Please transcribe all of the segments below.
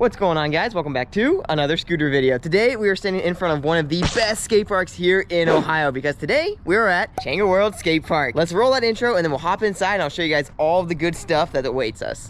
What's going on, guys? Welcome back to another scooter video. Today we are standing in front of one of the best skate parks here in Ohio because today we're at Chenga World skate park. Let's roll that intro and then we'll hop inside and I'll show you guys all of the good stuff that awaits us.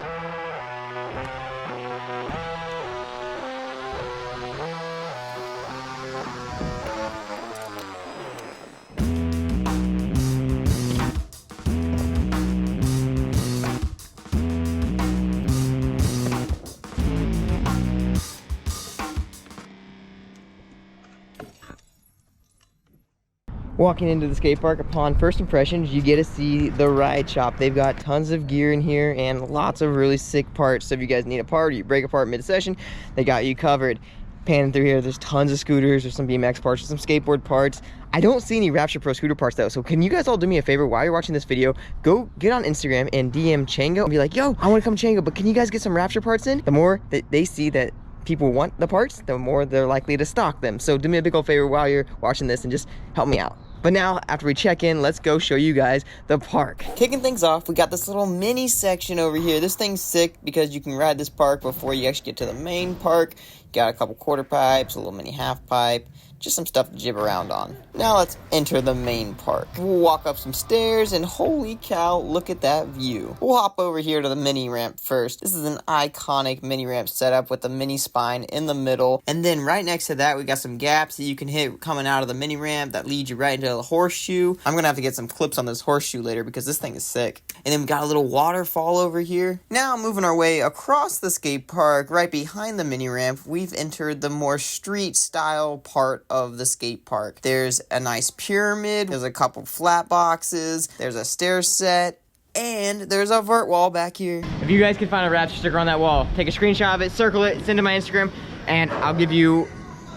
Walking into the skate park, upon first impressions, you get to see the ride shop. They've got tons of gear in here and lots of really sick parts. So if you guys need a part or you break apart mid-session, they got you covered. Panning through here, there's tons of scooters, there's some BMX parts, some skateboard parts. I don't see any Rapture Pro Scooter parts though, so can you guys all do me a favor while you're watching this video? Go get on Instagram and DM Chenga and be like, yo, I want to come Chenga, but can you guys get some Rapture parts in? The more that they see that people want the parts, the more they're likely to stock them. So do me a big old favor while you're watching this and just help me out. But now, after we check in, let's go show you guys the park. Kicking things off, we got this little mini section over here. This thing's sick because you can ride this park before you actually get to the main park. You got a couple quarter pipes, a little mini half pipe, just some stuff to jib around on. Now let's enter the main park. We'll walk up some stairs and holy cow, look at that view. We'll hop over here to the mini ramp first. This is an iconic mini ramp setup with the mini spine in the middle. And then right next to that, we got some gaps that you can hit coming out of the mini ramp that lead you right into the horseshoe. I'm gonna have to get some clips on this horseshoe later because this thing is sick. And then we got a little waterfall over here. Now moving our way across the skate park, right behind the mini ramp, we've entered the more street style part of the skate park. There's a nice pyramid, there's a couple flat boxes, there's a stair set, and there's a vert wall back here. If you guys can find a Rapture sticker on that wall, take a screenshot of it, circle it, send it to my Instagram, and I'll give you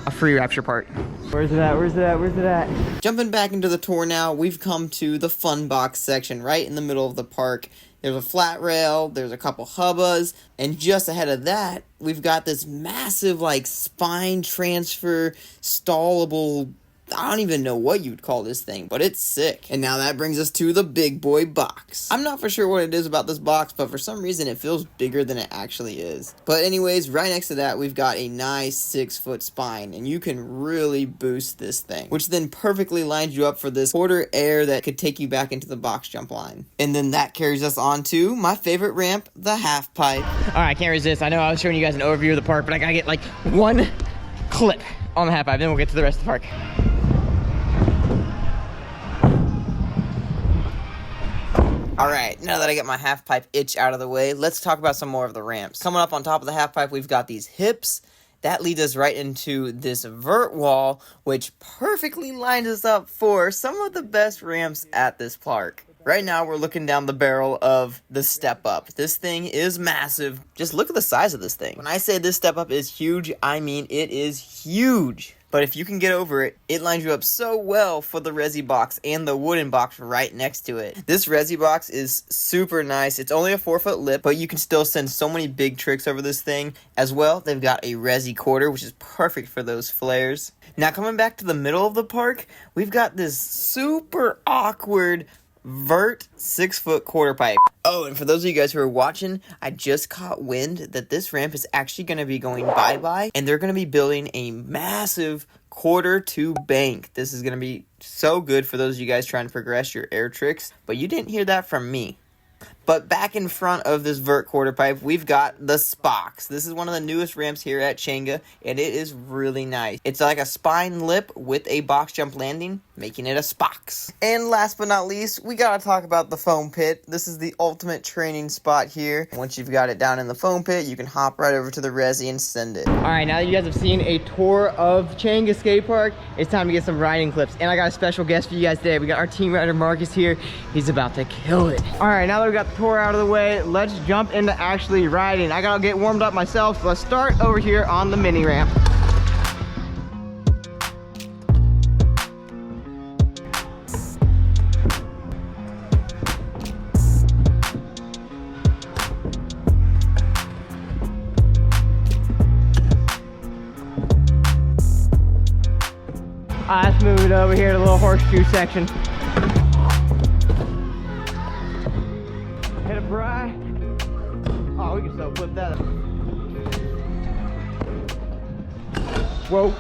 a free Rapture part. Where's it at? Where's it at? Where's it at? Jumping back into the tour now, we've come to the fun box section right in the middle of the park. There's a flat rail, there's a couple hubbas, and just ahead of that, we've got this massive, like, spine transfer, stallable, I don't even know what you'd call this thing, but it's sick. And now that brings us to the big boy box. I'm not for sure what it is about this box, but for some reason it feels bigger than it actually is. But anyways, right next to that, we've got a nice 6-foot spine, and you can really boost this thing, which then perfectly lines you up for this quarter air that could take you back into the box jump line. And then that carries us on to my favorite ramp, the half pipe. All right, I can't resist. I know I was showing you guys an overview of the park, but I gotta get like one clip on the half pipe, then we'll get to the rest of the park. Alright, now that I get my half pipe itch out of the way, let's talk about some more of the ramps. Coming up on top of the half pipe, we've got these hips. That leads us right into this vert wall, which perfectly lines us up for some of the best ramps at this park. Right now, we're looking down the barrel of the step up. This thing is massive. Just look at the size of this thing. When I say this step up is huge, I mean it is huge. But if you can get over it, it lines you up so well for the resi box and the wooden box right next to it. This resi box is super nice. It's only a 4-foot lip, but you can still send so many big tricks over this thing. As well, they've got a resi quarter, which is perfect for those flares. Now coming back to the middle of the park, we've got this super awkward vert 6-foot quarter pipe. Oh, and for those of you guys who are watching, I just caught wind that this ramp is actually going to be going bye-bye, and they're going to be building a massive quarter to bank. This is going to be so good for those of you guys trying to progress your air tricks, but you didn't hear that from me. But back in front of this vert quarter pipe, we've got the Spox. This is one of the newest ramps here at Chenga, and it is really nice. It's like a spine lip with a box jump landing, making it a Spox. And last but not least, we gotta talk about the foam pit. This is the ultimate training spot here. Once you've got it down in the foam pit, you can hop right over to the resi and send it. All right, now that you guys have seen a tour of Chenga Skate Park, it's time to get some riding clips. And I got a special guest for you guys today. We got our team rider Marcus here. He's about to kill it. All right, now that we got the tour out of the way, let's jump into actually riding. I gotta get warmed up myself, so let's start over here on the mini ramp. Let's move it over here to the little horseshoe section. Hit a bri. Oh, we can still flip that. Whoa.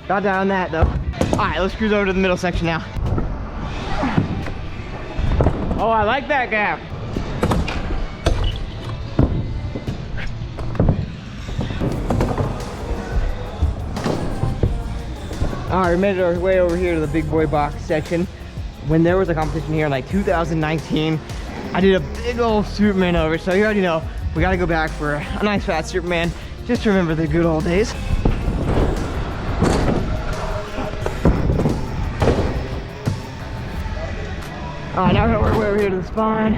Got down on that though. All right, let's cruise over to the middle section now. Oh, I like that gap. All right, we made our way over here to the big boy box section. When there was a competition here in like 2019, I did a big old Superman over, so you already know we gotta go back for a nice fat Superman, just to remember the good old days. All right, now we're gonna work way over here to the spine.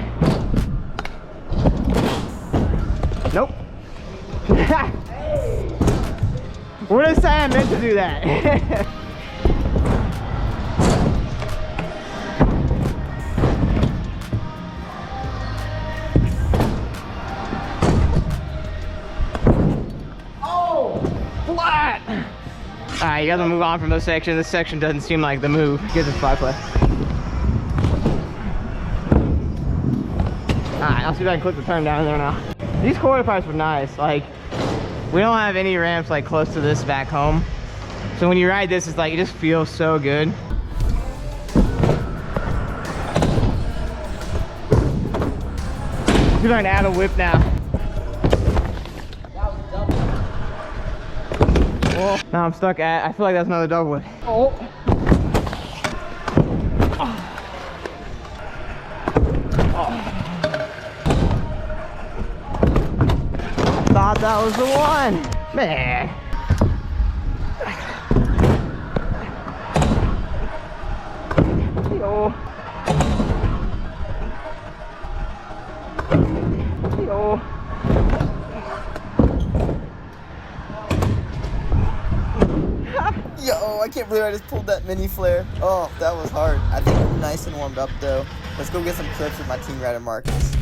Nope. What did I say? I meant to do that. Flat! Alright, you gotta move on from those sections. This section doesn't seem like the move. Get this fly play. Alright, I'll see if I can clip the turn down there now. These quarter pipes were nice. Like, we don't have any ramps like close to this back home. So when you ride this, it's like, it just feels so good. You're going to add a whip now. Oh, now I'm stuck at, I feel like that's another double whip. Oh. Thought that was the one. Man. Yo. Yo. Yo, I can't believe I just pulled that mini flare. Oh, that was hard. I think I'm nice and warmed up though. Let's go get some clips with my team rider Marcus.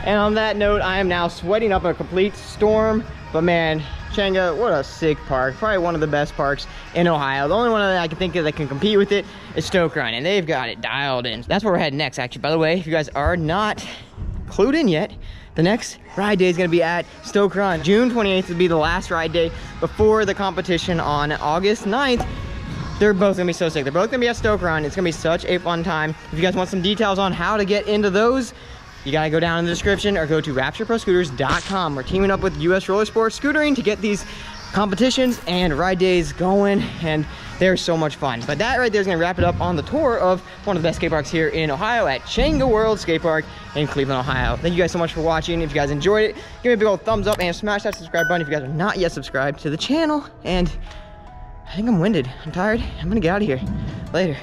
And on that note, I am now sweating up a complete storm. But man, Chenga, what a sick park. Probably one of the best parks in Ohio. The only one that I can think of that can compete with it is Stoke Run, and they've got it dialed in. That's where we're heading next, actually. By the way, if you guys are not clued in yet, the next ride day is gonna be at Stoke Run. June 28th will be the last ride day before the competition on August 9th. They're both gonna be so sick. They're both gonna be at Stoke Run. It's gonna be such a fun time. If you guys want some details on how to get into those, you gotta go down in the description or go to raptureproscooters.com. We're teaming up with US Roller Sports Scootering to get these competitions and ride days going, and they're so much fun. But that right there is gonna wrap it up on the tour of one of the best skate parks here in Ohio at Chenga World Skate Park in Cleveland, Ohio. Thank you guys so much for watching. If you guys enjoyed it, give me a big old thumbs up and smash that subscribe button if you guys are not yet subscribed to the channel. And I think I'm winded. I'm tired. I'm gonna get out of here. Later.